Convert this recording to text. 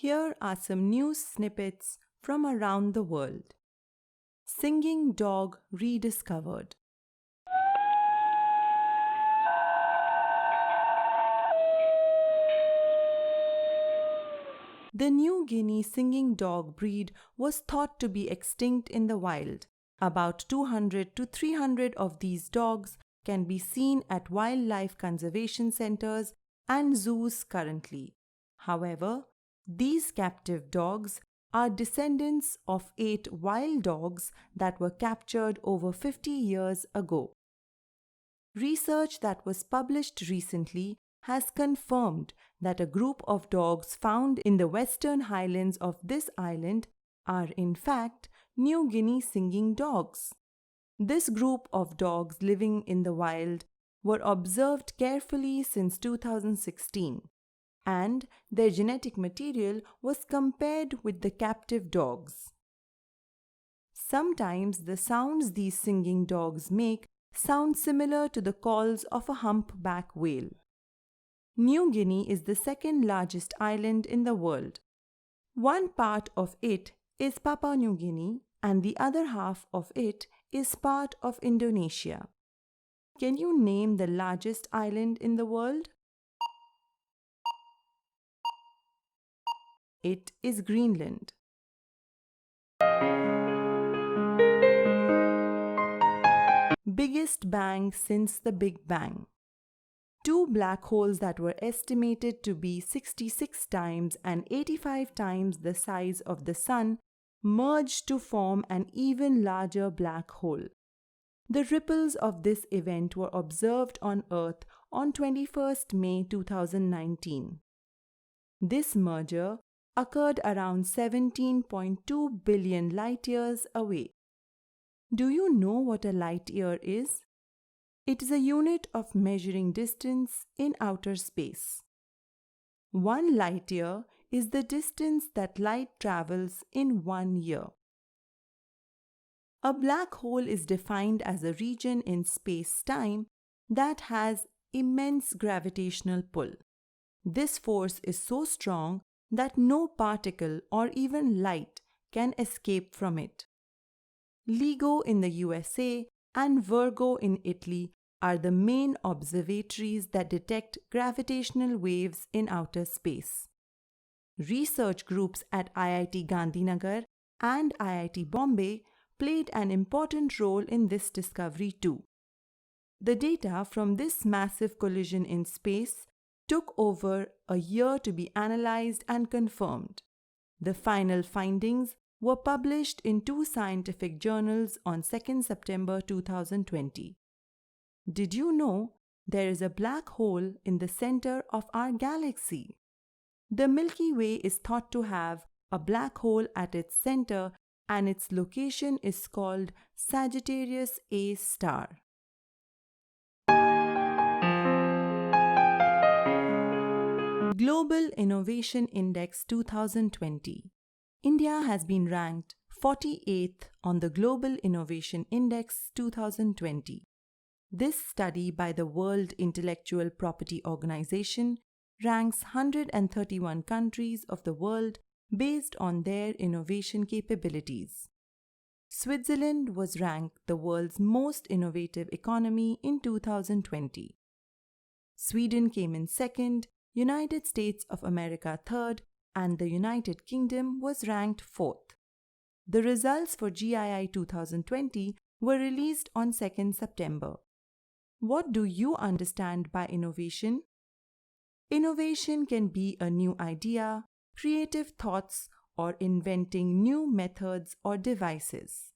Here are some news snippets from around the world. Singing dog rediscovered. The New Guinea singing dog breed was thought to be extinct in the wild. About 200 to 300 of these dogs can be seen at wildlife conservation centers and zoos currently. However, these captive dogs are descendants of 8 wild dogs that were captured over 50 years ago. Research that was published recently has confirmed that a group of dogs found in the western highlands of this island are in fact New Guinea singing dogs. This group of dogs living in the wild were observed carefully since 2016, and their genetic material was compared with the captive dogs. Sometimes the sounds these singing dogs make sound similar to the calls of a humpback whale. New Guinea is the second largest island in the world. One part of it is Papua New Guinea and the other half of it is part of Indonesia. Can you name the largest island in the world? It is Greenland. Biggest bang since the Big Bang. 2 black holes that were estimated to be 66 times and 85 times the size of the Sun merged to form an even larger black hole. The ripples of this event were observed on Earth on 21st May 2019. This merger occurred around 17.2 billion light-years away. Do you know what a light-year is? It is a unit of measuring distance in outer space. 1 light-year is the distance that light travels in 1 year. A black hole is defined as a region in space-time that has immense gravitational pull. This force is so strong that no particle or even light can escape from it. LIGO in the USA and Virgo in Italy are the main observatories that detect gravitational waves in outer space. Research groups at IIT Gandhinagar and IIT Bombay played an important role in this discovery too. The data from this massive collision in space took over a year to be analyzed and confirmed. The final findings were published in 2 scientific journals on 2 September 2020. Did you know there is a black hole in the center of our galaxy? The Milky Way is thought to have a black hole at its center, and its location is called Sagittarius A star. Global Innovation Index 2020. India has been ranked 48th on the Global Innovation Index 2020. This study by the World Intellectual Property Organization ranks 131 countries of the world based on their innovation capabilities. Switzerland was ranked the world's most innovative economy in 2020. Sweden came in second, United States of America third, and the United Kingdom was ranked fourth. The results for GII 2020 were released on 2nd September. What do you understand by innovation? Innovation can be a new idea, creative thoughts, or inventing new methods or devices.